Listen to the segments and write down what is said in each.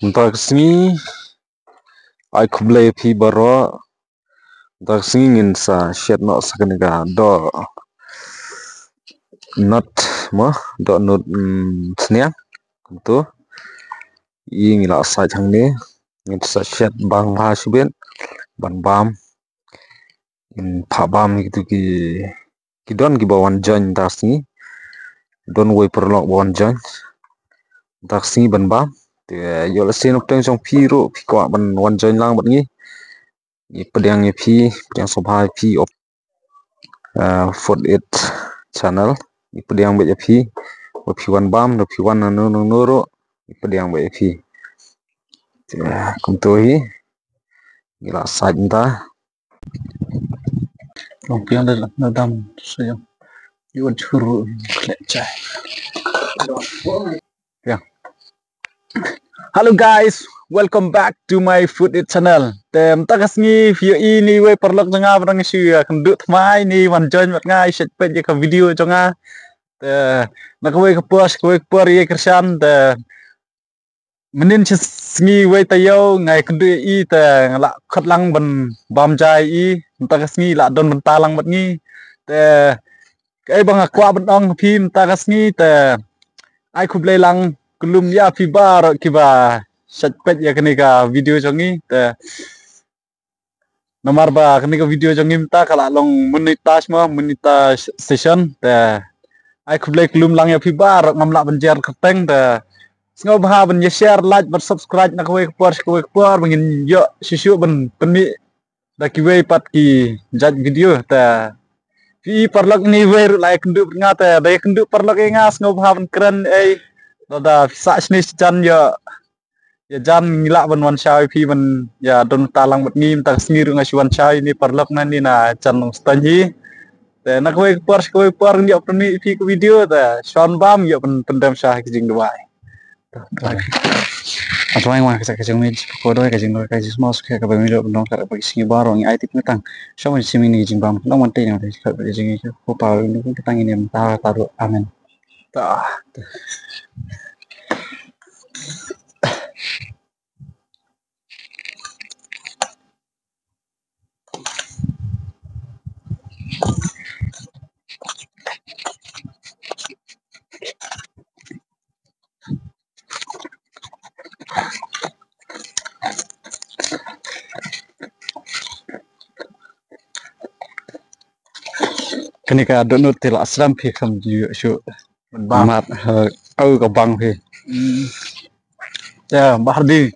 Untuk sini, aku beli pi baru. Untuk sini ingin sa shed no sakaniga do not mah do not seniak tu ingin la sa jang ni ingin sa shed bang ha sibin ban bam in pha bam gitu ki don ki bawan join tak sini don way perlok bawan join tak sini ban bam thì yo la sen op teng jong pi ro pi ko ban wan join lang bat ngi ni pedang ni pi pedang sobha pi op 48 channel ni pedang ba pi op pi wan bam no pi wan no ro ni pedang ba pi kum to hi gila saj nta Lompiang dan nadam sayang yuan churu klecai. Yeah. Hello guys, welcome back to my food it channel. Tem takas ni view ini we perlok janga barang si kendut mai ni wan join mat ngai set pet je ka video janga. Te nak we ke por ye kersan te menin ni we tayo ngai kendu I te la khat lang ban bam jai I takas ni la don talang mat ni te cái bang qua bên ông phim ta cái gì te ai khub lay lang kulum ya phi bar kiba sat pet ya kene ka video jongi te nomor ba kene ka video jongi ta kala long monetize session te ai khub lay kulum lang ya phi bar ngam la ban jar khateng te sngo ba ban ya share like ban subscribe na ko por bangin yo sisu ban penmi da ki we pat ki jat video te Pi perlok ni wer lai kenduk ngata dai kenduk perlok ngas ngob haven keren da sa sni jan ya jan ngila ban wan chai pi ban ya don talang bat ngim ta sngi ru ngas wan chai ni perlok na ni na jan nong stanji te nak we por ni op ni pi ku video ta shon bam ya ban pendam sah kijing duai atau yang mana kita kacang ni kodoh kacang doi kacang semua suka ke bumi dok dong kalau bagi singi baru yang IT petang sama di sini ni jimbam dong mantai yang ada kalau kacang ni kopal ini kita ini yang taruh amen tah kenika dok nut til asram pi kam ju shu mat au ka bang pi ya bahar di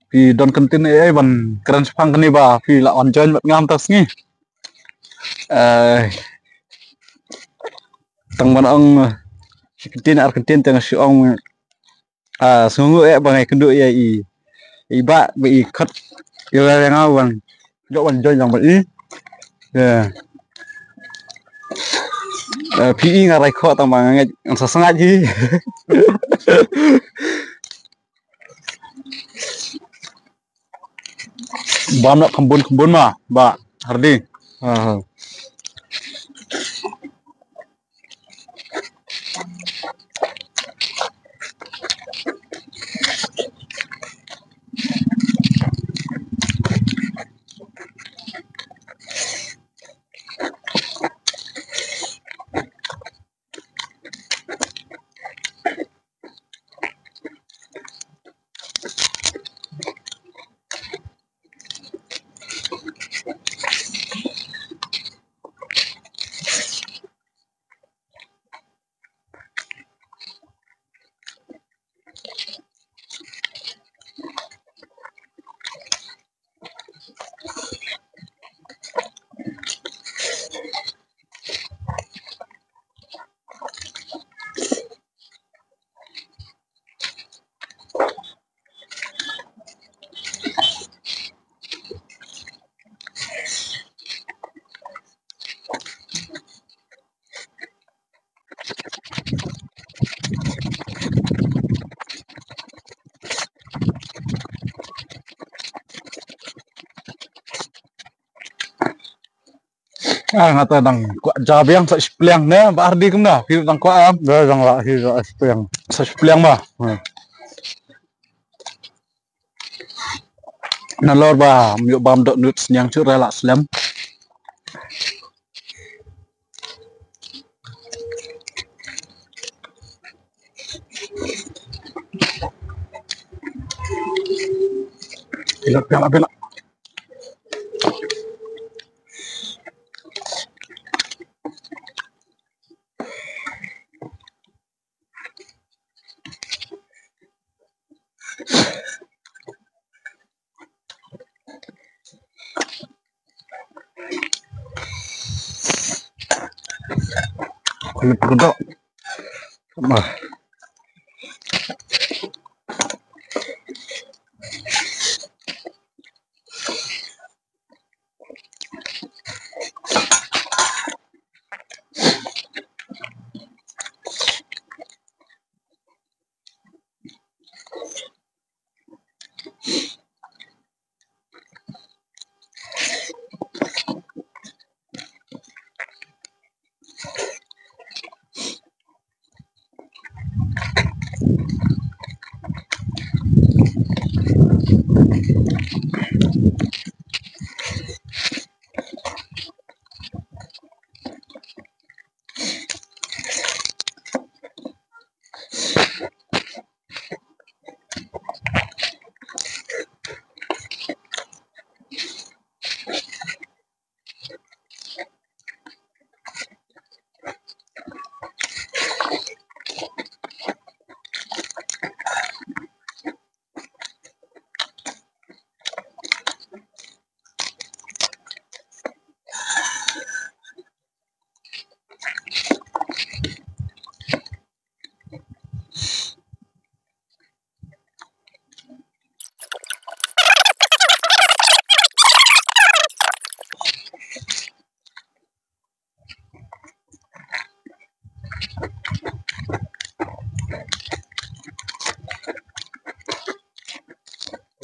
pi don kentin ban keren sepang keni ba pi la on join mat ngam tas ni tang ban ong kentin tang si ong sungu bangai kendu ya I ba bi khat yo yang awan yo wan join yang ba I ya PI ngarai kho tang bang ngai sa sangat ji bam nak kembun ma ba hardi ngata dang kwa jabiang sa spliang ne ba ardi kum na hi dang kwa am da dang la hi sa spliang ma nalor ba myo bam dot nut senyang chu rela slam pilak pilak pilak kulit kodok mah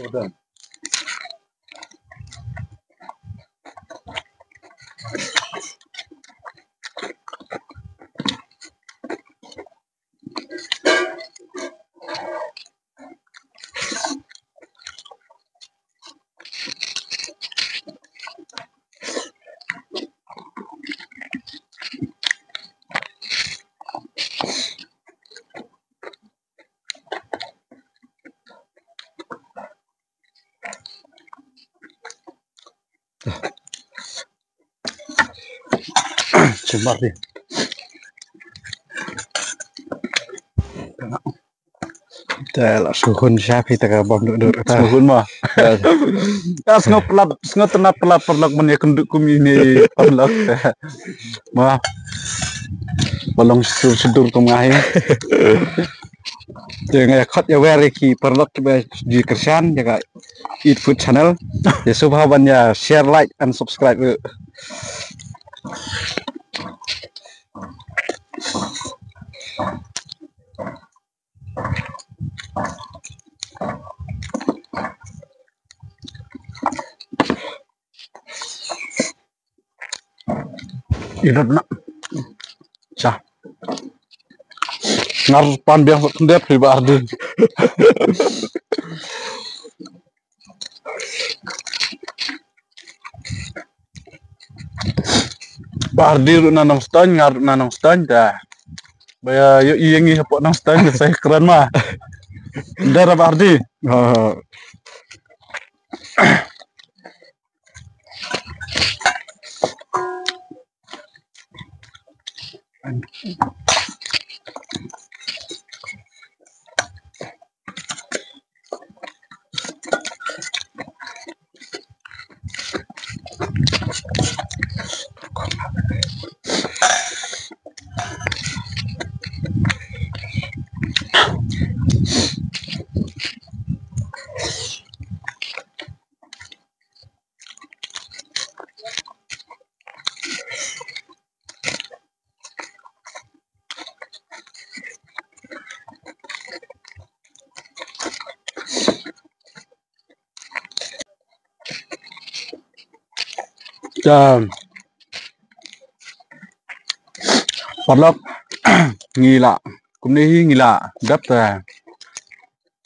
udah cemat deh tel suhun siapa kita bom duduk suhun mah as ngop tenap pelap perlak men kenduk kumini perlak mah balong sudur kumahi jangan ya khot ya weri ki perlak di kersan jaga eat food channel ya subhabannya share like and subscribe Idap nak, cah, ngar pandiang kendep di Bardi. Bardi lu nanong ston, ngar nanong ston dah. Baya yuk iengi hapok nang ston, saya keren mah. Darah Bardi. Dan Padlok ngila kumnehi ngila dap ta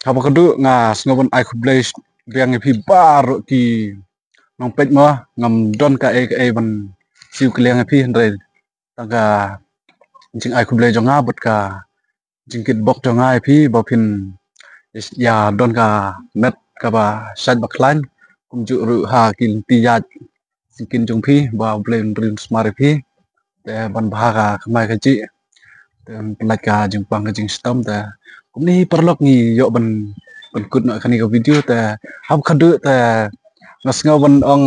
haba kedu ngas ngobon ai kublai biang phi bar ki nong pet mo ngam don ka e ban siu kliang phi re tangka jing ai kuble jonga but ka jingkit bok jonga phi bo phin ya don ka met ka ba sat baklan kum ju ru ha kin ti ya jingkin jong phi ba blem rin smart phi te ban bha ka khamai ka chi te pelaj ka jing pang ka jing stom te kum ni perlok ni yo ban kut na khani ka video te ham khadu te ngas ngau ban ong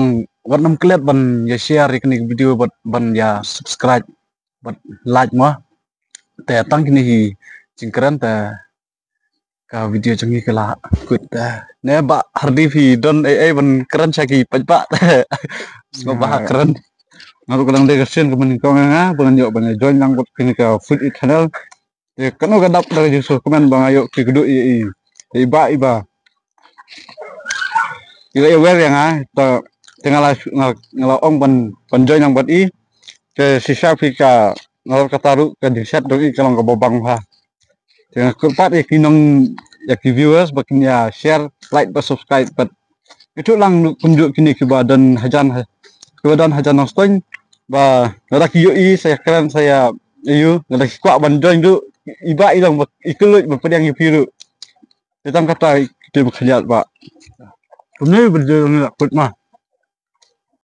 wan nam klet ban ya share kani video ban ya subscribe ban like mo te tang kini hi jingkran te ka video changi kala kut te ne ba hardi phi don ban kran chaki pajpa te ngo ba kran ngaru kadang de kasian kemen ko nga ban yo ban join lang bot kini ka food it channel te kano ka dap dari justru komen bang ayo ki kudu iba ila wer yang to tinggal ngala ong ban join lang bot ke sisa pika ngalor kataru ke disat doi kalau ka bobang ha dengan kepat kinong ya ki viewers bakin ya share like dan subscribe but itu lang kunjuk kini ke badan hajan noston ba laki yoi saya keren saya iyo laki kuat ban join du iba ilang ikulut berpediang ipiru datang kata kita bekerja pak ini berjalan put mah